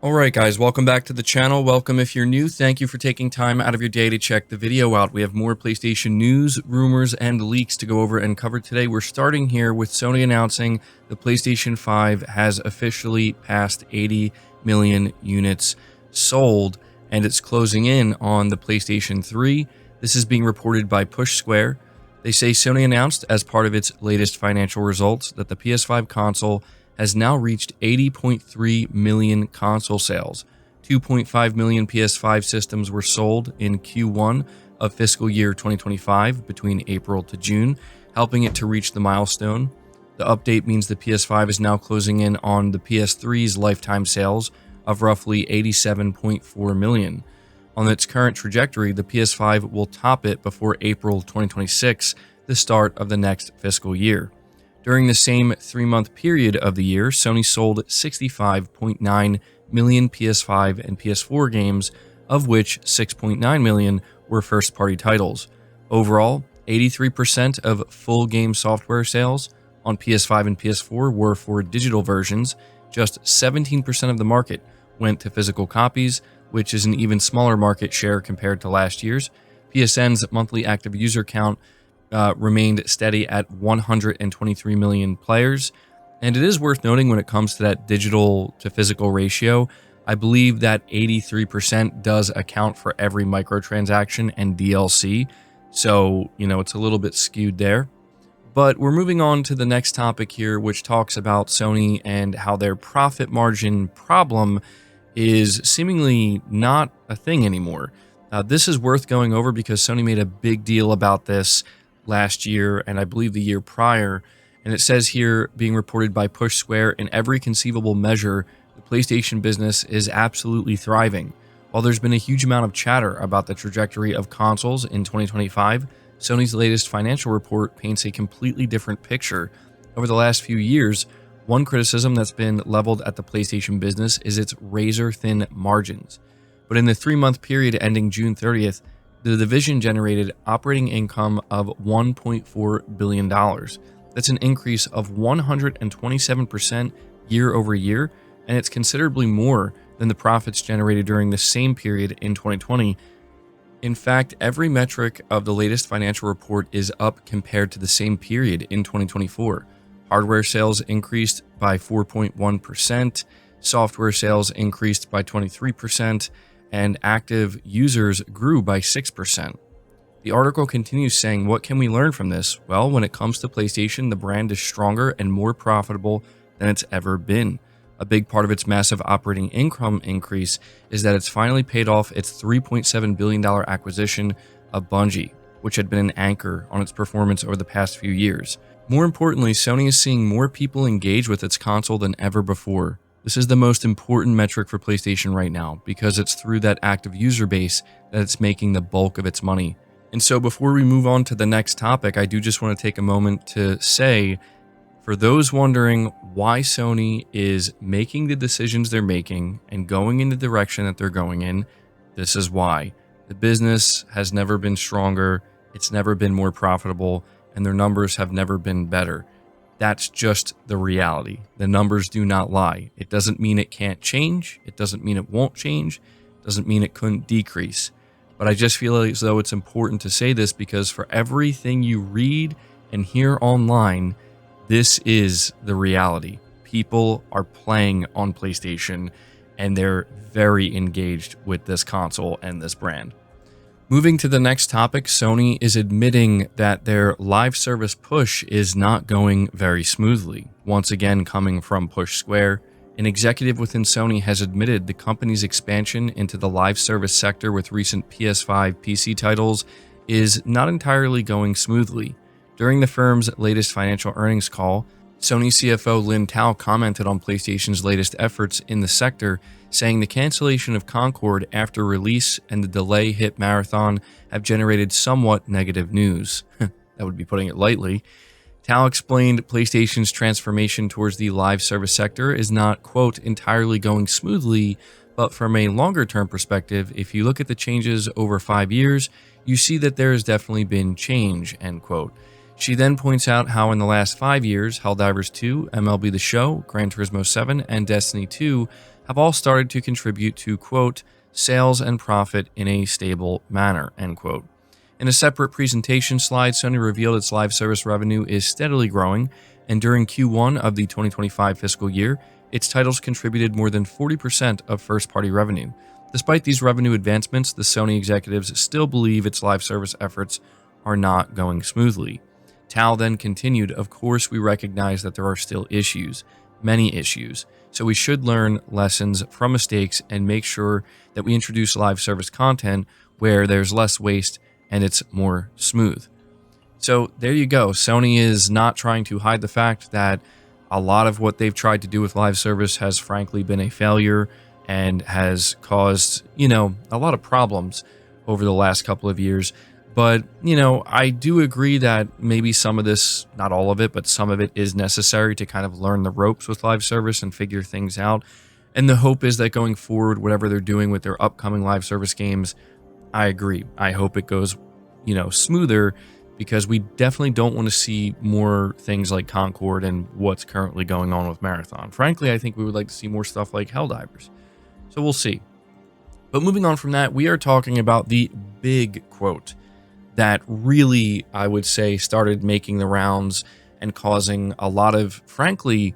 Alright guys, welcome back to the channel. Welcome if you're new. Thank you for taking time out of your day to check the video out. We have more PlayStation news, rumors, and leaks to go over and cover today. We're starting here with Sony announcing the PlayStation 5 has officially passed 80 million units sold, and it's closing in on the PlayStation 3. This is being reported by Push Square. They say Sony announced as part of its latest financial results that the PS5 console has now reached 80.3 million console sales. 2.5 million PS5 systems were sold in Q1 of fiscal year 2025 between April to June, helping it to reach the milestone. The update means the PS5 is now closing in on the PS3's lifetime sales of roughly 87.4 million. On its current trajectory, the PS5 will top it before April 2026, the start of the next fiscal year. During the same 3-month period of the year, Sony sold 65.9 million PS5 and PS4 games, of which 6.9 million were first-party titles. Overall, 83% of full game software sales on PS5 and PS4 were for digital versions. Just 17% of the market went to physical copies, which is an even smaller market share compared to last year's. PSN's monthly active user count remained steady at 123 million players. And it is worth noting when it comes to that digital to physical ratio, I believe that 83% does account for every microtransaction and DLC. So, it's a little bit skewed there. But we're moving on to the next topic here, which talks about Sony and how their profit margin problem is seemingly not a thing anymore. This is worth going over because Sony made a big deal about this last year and I believe the year prior, and it says here, being reported by Push Square, in every conceivable measure, the PlayStation business is absolutely thriving. While there's been a huge amount of chatter about the trajectory of consoles in 2025, Sony's latest financial report paints a completely different picture. Over the last few years, one criticism that's been leveled at the PlayStation business is its razor-thin margins. But in the 3-month period ending June 30th, the division generated operating income of $1.4 billion. That's an increase of 127% year over year, and it's considerably more than the profits generated during the same period in 2020. In fact, every metric of the latest financial report is up compared to the same period in 2024. Hardware sales increased by 4.1%, software sales increased by 23%, and active users grew by 6%. The article continues saying, what can we learn from this? Well, when it comes to PlayStation, the brand is stronger and more profitable than it's ever been. A big part of its massive operating income increase is that it's finally paid off its $3.7 billion acquisition of Bungie, which had been an anchor on its performance over the past few years. More importantly, Sony is seeing more people engage with its console than ever before. This is the most important metric for PlayStation right now because it's through that active user base that it's making the bulk of its money. And so before we move on to the next topic, I do just want to take a moment to say, for those wondering why Sony is making the decisions they're making and going in the direction that they're going in, this is why. The business has never been stronger, it's never been more profitable, and their numbers have never been better. That's just the reality. The numbers do not lie. It doesn't mean it can't change. It doesn't mean it won't change. It doesn't mean it couldn't decrease. But I just feel as though it's important to say this because for everything you read and hear online, this is the reality. People are playing on PlayStation and they're very engaged with this console and this brand. Moving to the next topic, Sony is admitting that their live service push is not going very smoothly. Once again, coming from Push Square, an executive within Sony has admitted the company's expansion into the live service sector with recent PS5 PC titles is not entirely going smoothly. During the firm's latest financial earnings call, Sony CFO Lin Tao commented on PlayStation's latest efforts in the sector, saying the cancellation of Concord after release and the delay hit Marathon have generated somewhat negative news. That would be putting it lightly. Tao explained PlayStation's transformation towards the live service sector is not, quote, entirely going smoothly, but from a longer-term perspective, if you look at the changes over 5 years, you see that there has definitely been change, end quote. She then points out how in the last 5 years, Helldivers 2, MLB The Show, Gran Turismo 7, and Destiny 2 have all started to contribute to, quote, sales and profit in a stable manner, end quote. In a separate presentation slide, Sony revealed its live service revenue is steadily growing, and during Q1 of the 2025 fiscal year, its titles contributed more than 40% of first-party revenue. Despite these revenue advancements, the Sony executives still believe its live service efforts are not going smoothly. Tal then continued, of course, we recognize that there are still issues, many issues, so we should learn lessons from mistakes and make sure that we introduce live service content where there's less waste and it's more smooth. So there you go. Sony is not trying to hide the fact that a lot of what they've tried to do with live service has frankly been a failure and has caused, a lot of problems over the last couple of years. But, I do agree that maybe some of this, not all of it, but some of it is necessary to kind of learn the ropes with live service and figure things out. And the hope is that going forward, whatever they're doing with their upcoming live service games, I agree. I hope it goes, smoother, because we definitely don't want to see more things like Concord and what's currently going on with Marathon. Frankly, I think we would like to see more stuff like Helldivers. So we'll see. But moving on from that, we are talking about the big quote that really, I would say, started making the rounds and causing a lot of, frankly,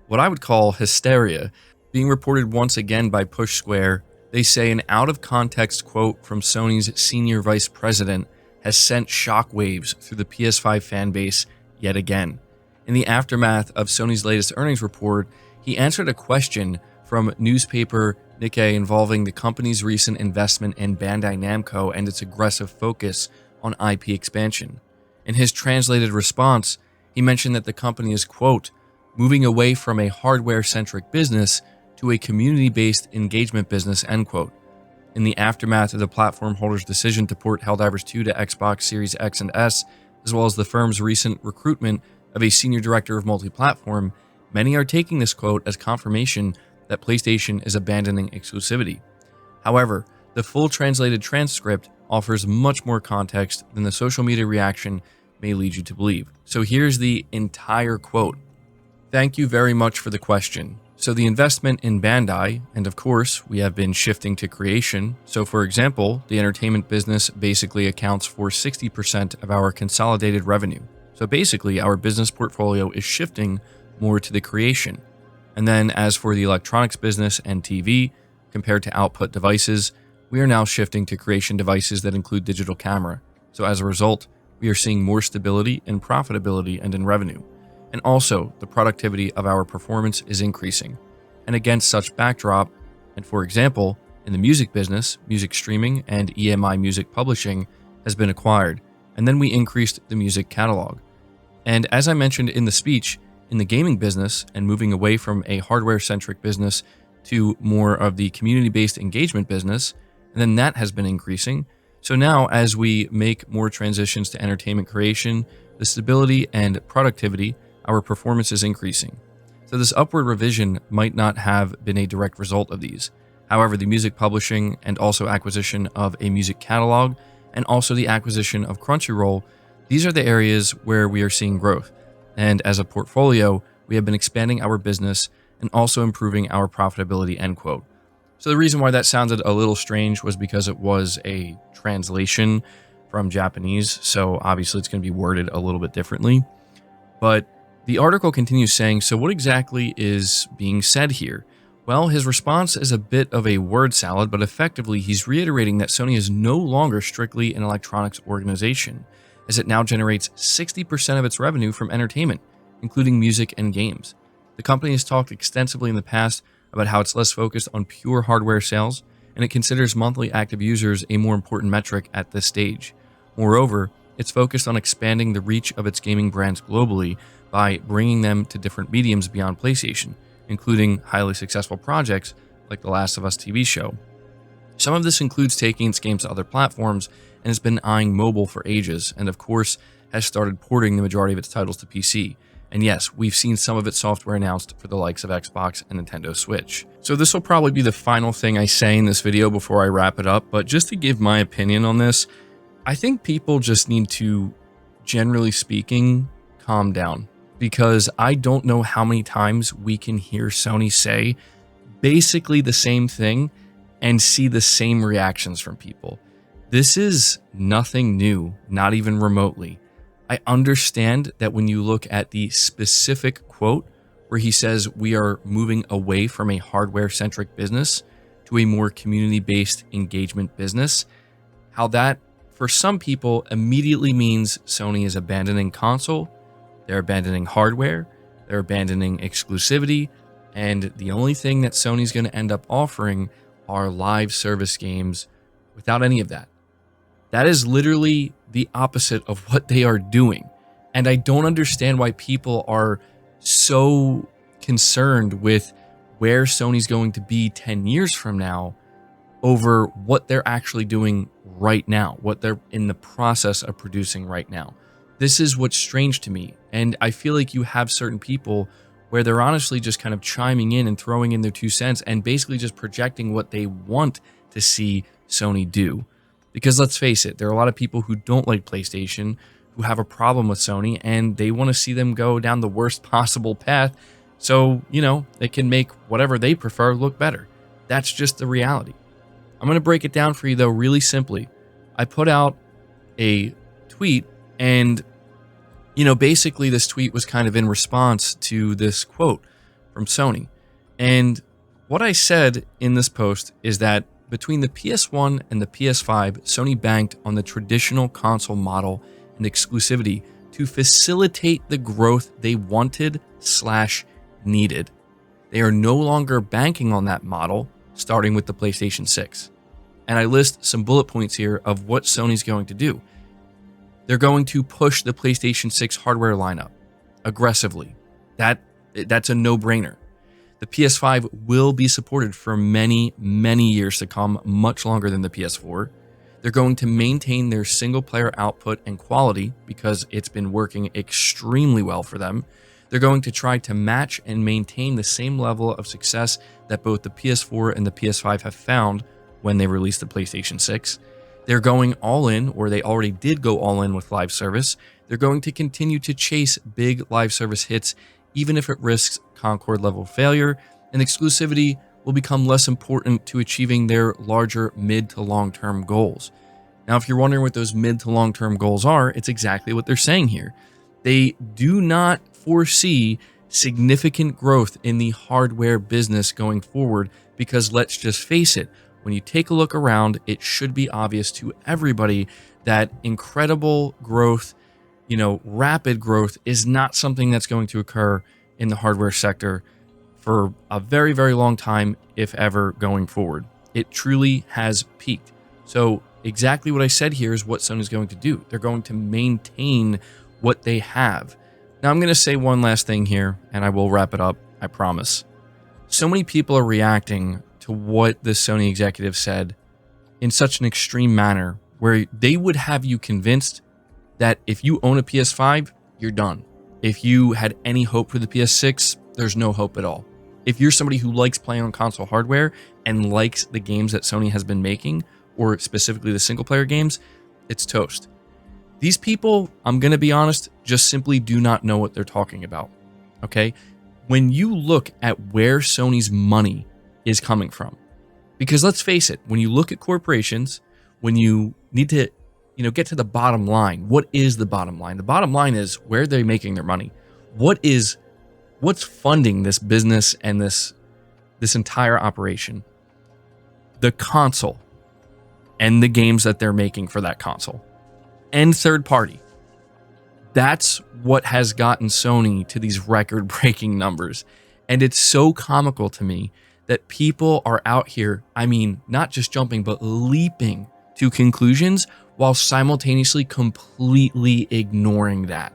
what I would call hysteria. Being reported once again by Push Square, they say an out-of-context quote from Sony's senior vice president has sent shockwaves through the PS5 fanbase yet again. In the aftermath of Sony's latest earnings report, he answered a question from newspaper Nikkei involving the company's recent investment in Bandai Namco and its aggressive focus on IP expansion. In his translated response, he mentioned that the company is, quote, moving away from a hardware-centric business to a community-based engagement business, end quote. In the aftermath of the platform holder's decision to port Helldivers 2 to Xbox Series X and S, as well as the firm's recent recruitment of a senior director of multi-platform, many are taking this quote as confirmation that PlayStation is abandoning exclusivity. However, the full translated transcript offers much more context than the social media reaction may lead you to believe. So here's the entire quote. Thank you very much for the question. So the investment in Bandai, and of course, we have been shifting to creation. So for example, the entertainment business basically accounts for 60% of our consolidated revenue. So basically, our business portfolio is shifting more to the creation. And then as for the electronics business and TV, compared to output devices, we are now shifting to creation devices that include digital camera. So as a result, we are seeing more stability in profitability and in revenue. And also, the productivity of our performance is increasing. And against such backdrop, and for example, in the music business, music streaming and EMI music publishing has been acquired, and then we increased the music catalog. And as I mentioned in the speech, in the gaming business and moving away from a hardware-centric business to more of the community-based engagement business, and then that has been increasing. So now, as we make more transitions to entertainment creation, the stability and productivity, our performance is increasing. So this upward revision might not have been a direct result of these. However, the music publishing and also acquisition of a music catalog and also the acquisition of Crunchyroll, these are the areas where we are seeing growth. And as a portfolio, we have been expanding our business and also improving our profitability, end quote. So the reason why that sounded a little strange was because it was a translation from Japanese, so obviously it's going to be worded a little bit differently. But the article continues saying, so what exactly is being said here? Well, his response is a bit of a word salad, but effectively he's reiterating that Sony is no longer strictly an electronics organization, as it now generates 60% of its revenue from entertainment, including music and games. The company has talked extensively in the past about how it's less focused on pure hardware sales, and it considers monthly active users a more important metric at this stage. Moreover, it's focused on expanding the reach of its gaming brands globally by bringing them to different mediums beyond PlayStation, including highly successful projects like The Last of Us TV show. Some of this includes taking its games to other platforms and has been eyeing mobile for ages, and of course has started porting the majority of its titles to PC. And yes, we've seen some of its software announced for the likes of Xbox and Nintendo Switch. So this will probably be the final thing I say in this video before I wrap it up, but just to give my opinion on this, I think people just need to, generally speaking, calm down. Because I don't know how many times we can hear Sony say, basically the same thing and see the same reactions from people. This is nothing new, not even remotely. I understand that when you look at the specific quote where he says we are moving away from a hardware-centric business to a more community-based engagement business, how that, for some people, immediately means Sony is abandoning console, they're abandoning hardware, they're abandoning exclusivity, and the only thing that Sony's going to end up offering are live service games without any of that. That is literally the opposite of what they are doing. And I don't understand why people are so concerned with where Sony's going to be 10 years from now over what they're actually doing right now, what they're in the process of producing right now. This is what's strange to me. And I feel like you have certain people where they're honestly just kind of chiming in and throwing in their 2 cents and basically just projecting what they want to see Sony do. Because let's face it, there are a lot of people who don't like PlayStation, who have a problem with Sony, and they want to see them go down the worst possible path so, they can make whatever they prefer look better. That's just the reality. I'm going to break it down for you, though, really simply. I put out a tweet, and, basically this tweet was kind of in response to this quote from Sony. And what I said in this post is that between the PS1 and the PS5, Sony banked on the traditional console model and exclusivity to facilitate the growth they wanted/needed. They are no longer banking on that model, starting with the PlayStation 6. And I list some bullet points here of what Sony's going to do. They're going to push the PlayStation 6 hardware lineup aggressively. That's a no-brainer. The PS5 will be supported for many, many years to come, much longer than the PS4. They're going to maintain their single-player output and quality because it's been working extremely well for them. They're going to try to match and maintain the same level of success that both the PS4 and the PS5 have found when they released the PlayStation 6. They're going all in, or they already did go all in with live service. They're going to continue to chase big live service hits, even if it risks Concord level failure, and exclusivity will become less important to achieving their larger mid to long-term goals. Now, if you're wondering what those mid to long-term goals are, it's exactly what they're saying here. They do not foresee significant growth in the hardware business going forward because let's just face it, when you take a look around, it should be obvious to everybody that incredible growth, rapid growth is not something that's going to occur in the hardware sector for a very, very long time, if ever, going forward. It truly has peaked. So exactly what I said here is what Sony's going to do. They're going to maintain what they have. Now, I'm going to say one last thing here, and I will wrap it up, I promise. So many people are reacting to what the Sony executive said in such an extreme manner where they would have you convinced that if you own a PS5, you're done. If you had any hope for the PS6, there's no hope at all. If you're somebody who likes playing on console hardware and likes the games that Sony has been making, or specifically the single-player games, it's toast. These people, I'm going to be honest, just simply do not know what they're talking about, okay? When you look at where Sony's money is coming from, because let's face it, when you look at corporations, when you need to get to the bottom line, what is the bottom line? The bottom line is where they're making their money. What's funding this business and this entire operation? The console and the games that they're making for that console and third party. That's what has gotten Sony to these record-breaking numbers. And it's so comical to me that people are out here, not just jumping, but leaping to conclusions while simultaneously completely ignoring that.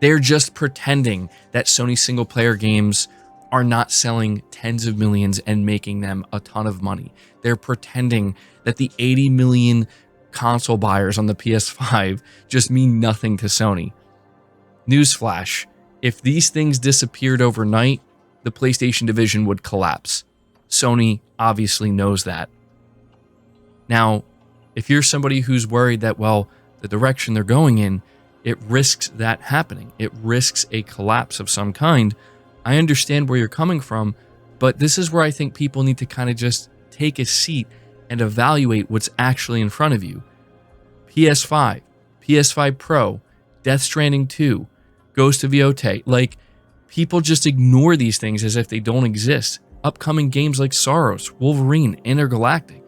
They're just pretending that Sony single-player games are not selling tens of millions and making them a ton of money. They're pretending that the 80 million console buyers on the PS5 just mean nothing to Sony. Newsflash, if these things disappeared overnight, the PlayStation division would collapse. Sony obviously knows that. Now, if you're somebody who's worried that, the direction they're going in, it risks that happening. It risks a collapse of some kind. I understand where you're coming from, But this is where I think people need to kind of just take a seat and evaluate what's actually in front of you. PS5, PS5 Pro, Death Stranding 2, Ghost of Yotei. Like, people just ignore these things as if they don't exist. Upcoming games like Soros, Wolverine, Intergalactic.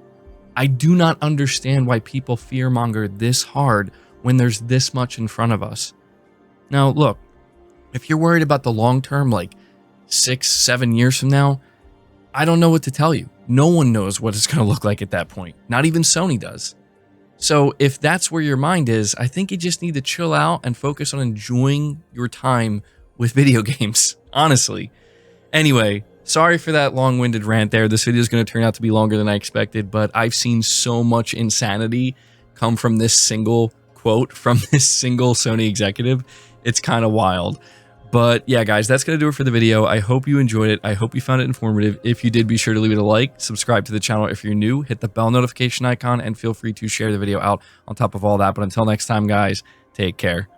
I do not understand why people fearmonger this hard when there's this much in front of us. Now, look, if you're worried about the long term, like 6-7 years from now, I don't know what to tell you. No one knows what it's going to look like at that point. Not even Sony does. So if that's where your mind is, I think you just need to chill out and focus on enjoying your time with video games, honestly. Anyway, sorry for that long-winded rant there. This video is going to turn out to be longer than I expected, but I've seen so much insanity come from this single quote from this single Sony executive. It's kind of wild. But yeah, guys, that's going to do it for the video. I hope you enjoyed it. I hope you found it informative. If you did, be sure to leave it a like, subscribe to the channel if you're new, hit the bell notification icon, and feel free to share the video out on top of all that. But until next time, guys, take care.